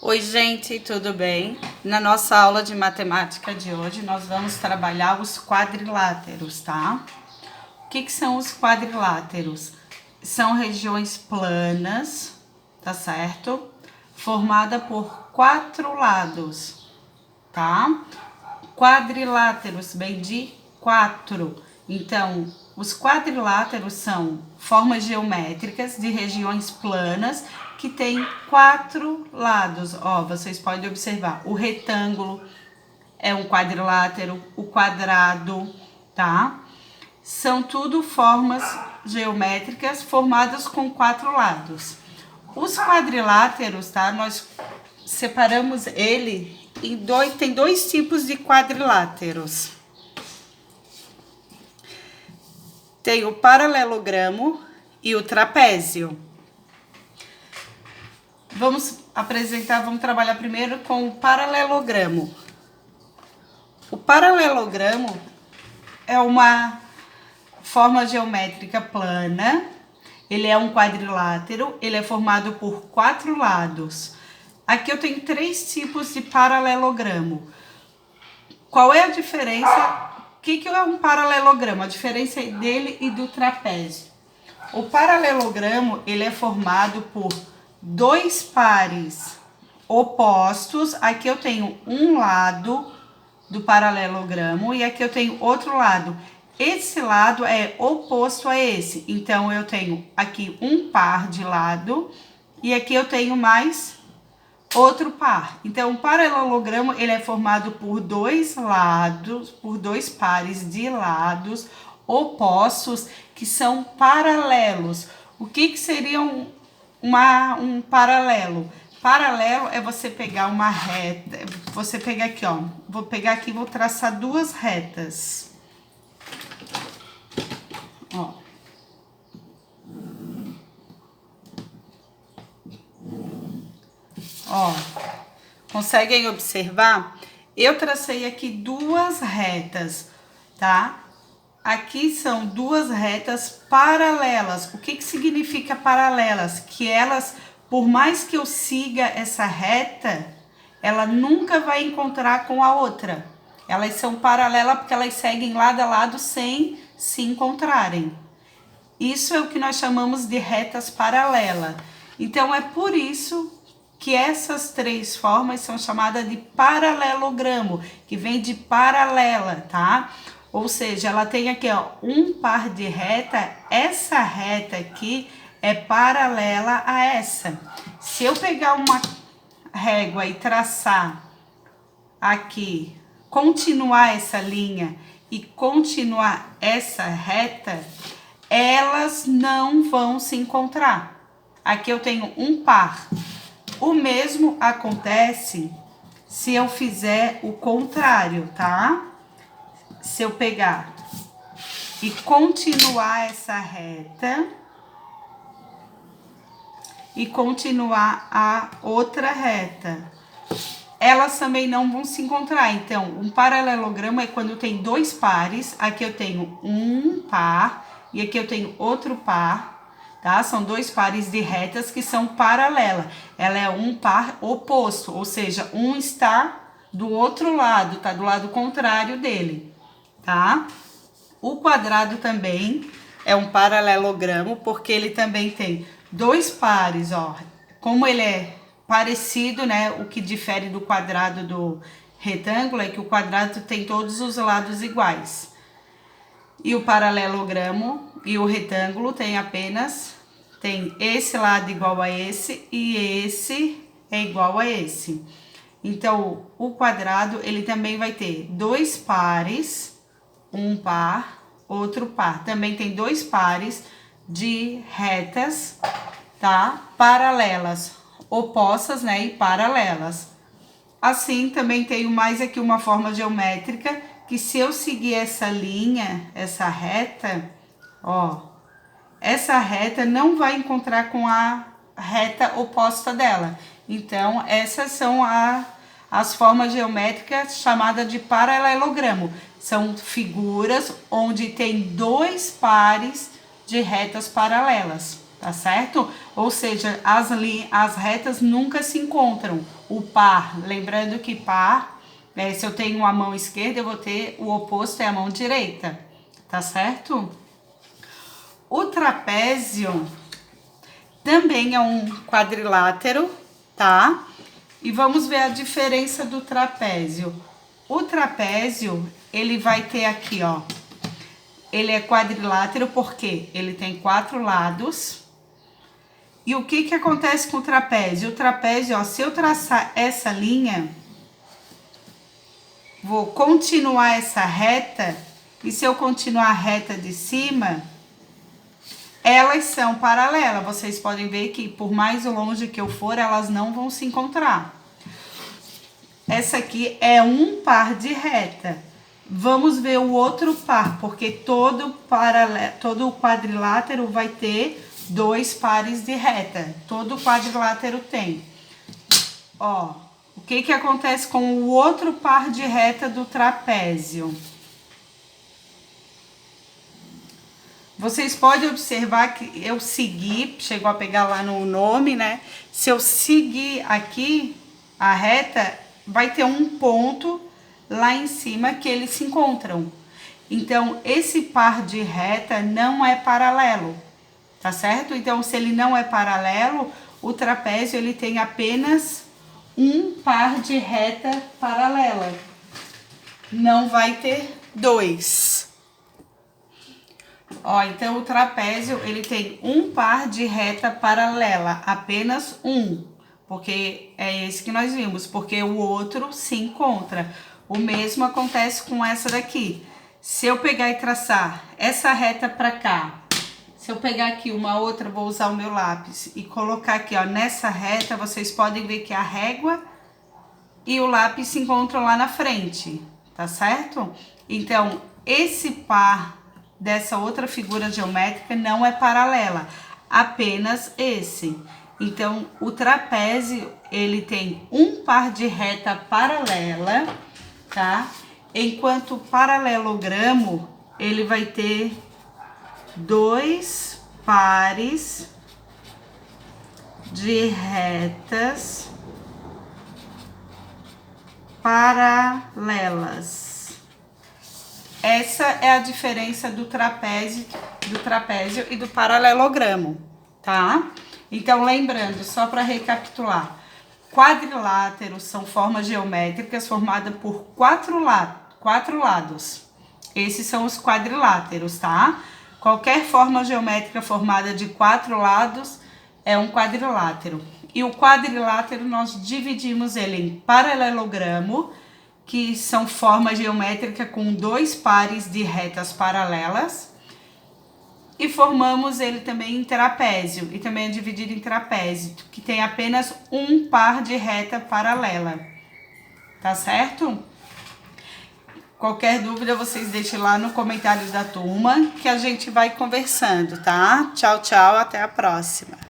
Oi, gente, tudo bem? Na nossa aula de matemática de hoje, nós vamos trabalhar os quadriláteros, tá? O que são os quadriláteros? São regiões planas, tá certo? Formada por 4 lados, tá? Quadriláteros, bem de 4. Então, os quadriláteros são formas geométricas de regiões planas que tem 4 lados. Ó, vocês podem observar, o retângulo é um quadrilátero, o quadrado, tá? São tudo formas geométricas formadas com 4 lados. Os quadriláteros, tá? Nós separamos ele em tem dois tipos de quadriláteros. Tem o paralelogramo e o trapézio. Vamos trabalhar primeiro com o paralelogramo. O paralelogramo é uma forma geométrica plana, ele é um quadrilátero, ele é formado por 4 lados. Aqui eu tenho 3 tipos de paralelogramo. Qual é a diferença? O que é um paralelogramo? A diferença dele e do trapézio. O paralelogramo, ele é formado por 2 pares opostos. Aqui eu tenho um lado do paralelogramo e aqui eu tenho outro lado. Esse lado é oposto a esse. Então, eu tenho aqui um par de lado e aqui eu tenho mais outro par. Então, o paralelogramo, ele é formado por 2 lados, por 2 pares de lados opostos que são paralelos. O que seria um paralelo? Paralelo é você pegar uma reta, você pegar aqui, ó, vou pegar aqui e vou traçar 2 retas. Ó. Ó, conseguem observar? Eu tracei aqui 2 retas, tá? Aqui são 2 retas paralelas. O que significa paralelas? Que elas, por mais que eu siga essa reta, ela nunca vai encontrar com a outra. Elas são paralelas porque elas seguem lado a lado sem se encontrarem. Isso é o que nós chamamos de retas paralelas. Então, é por isso que essas 3 formas são chamadas de paralelogramo, que vem de paralela, tá? Ou seja, ela tem aqui, ó, um par de reta, essa reta aqui é paralela a essa. Se eu pegar uma régua e traçar aqui, continuar essa linha e continuar essa reta, elas não vão se encontrar. Aqui eu tenho um par. O mesmo acontece se eu fizer o contrário, tá? Se eu pegar e continuar essa reta e continuar a outra reta, elas também não vão se encontrar. Então, um paralelogramo é quando tem 2 pares. Aqui eu tenho um par e aqui eu tenho outro par, tá? São 2 pares de retas que são paralelas. Ela é um par oposto, ou seja, um está do outro lado, tá do lado contrário dele, tá? O quadrado também é um paralelogramo, porque ele também tem 2 pares, ó. Como ele é parecido, né? O que difere do quadrado do retângulo é que o quadrado tem todos os lados iguais. E o paralelogramo e o retângulo tem esse lado igual a esse e esse é igual a esse. Então, o quadrado, ele também vai ter 2 pares, um par, outro par. Também tem 2 pares de retas, tá? Paralelas, opostas, né? E paralelas. Assim, também tenho mais aqui uma forma geométrica que se eu seguir essa linha, essa reta, ó, essa reta não vai encontrar com a reta oposta dela. Então, essas são as formas geométricas chamadas de paralelogramo. São figuras onde tem 2 pares de retas paralelas. tá certo? Ou seja, as retas nunca se encontram. O par, lembrando que par, se eu tenho a mão esquerda, eu vou ter o oposto, é a mão direita, tá certo? O trapézio também é um quadrilátero, tá? E vamos ver a diferença do trapézio. O trapézio, ele vai ter aqui, ó, ele é quadrilátero porque ele tem 4 lados. E o que acontece com o trapézio? O trapézio, ó, se eu traçar essa linha, vou continuar essa reta, e se eu continuar a reta de cima, elas são paralelas. Vocês podem ver que por mais longe que eu for, elas não vão se encontrar. Essa aqui é um par de reta. Vamos ver o outro par, porque todo quadrilátero vai ter 2 pares de reta. Todo quadrilátero tem. Ó, o que acontece com o outro par de reta do trapézio? Vocês podem observar que eu segui, chegou a pegar lá no nome, né? Se eu seguir aqui a reta, vai ter um ponto lá em cima que eles se encontram. Então, esse par de reta não é paralelo, tá certo? Então, se ele não é paralelo, o trapézio ele tem apenas um par de reta paralela. Não vai ter 2. Ó, então o trapézio, ele tem um par de reta paralela, apenas um, porque é esse que nós vimos, porque o outro se encontra. O mesmo acontece com essa daqui. Se eu pegar e traçar essa reta pra cá, se eu pegar aqui uma outra, vou usar o meu lápis e colocar aqui, ó, nessa reta, vocês podem ver que a régua e o lápis se encontram lá na frente, tá certo? Então, esse par dessa outra figura geométrica não é paralela, apenas esse. Então, o trapézio, ele tem um par de reta paralela, tá? Enquanto o paralelogramo, ele vai ter 2 pares de retas paralelas. Essa é a diferença do trapézio e do paralelogramo, tá? Então, lembrando, só para recapitular, quadriláteros são formas geométricas formadas por 4 lados. Esses são os quadriláteros, tá? Qualquer forma geométrica formada de 4 lados é um quadrilátero. E o quadrilátero nós dividimos ele em paralelogramo, que são formas geométricas com 2 pares de retas paralelas, e formamos ele também em trapézio, e também é dividido em trapézio, que tem apenas um par de reta paralela, tá certo? Qualquer dúvida vocês deixem lá no comentário da turma, que a gente vai conversando, tá? Tchau, tchau, até a próxima!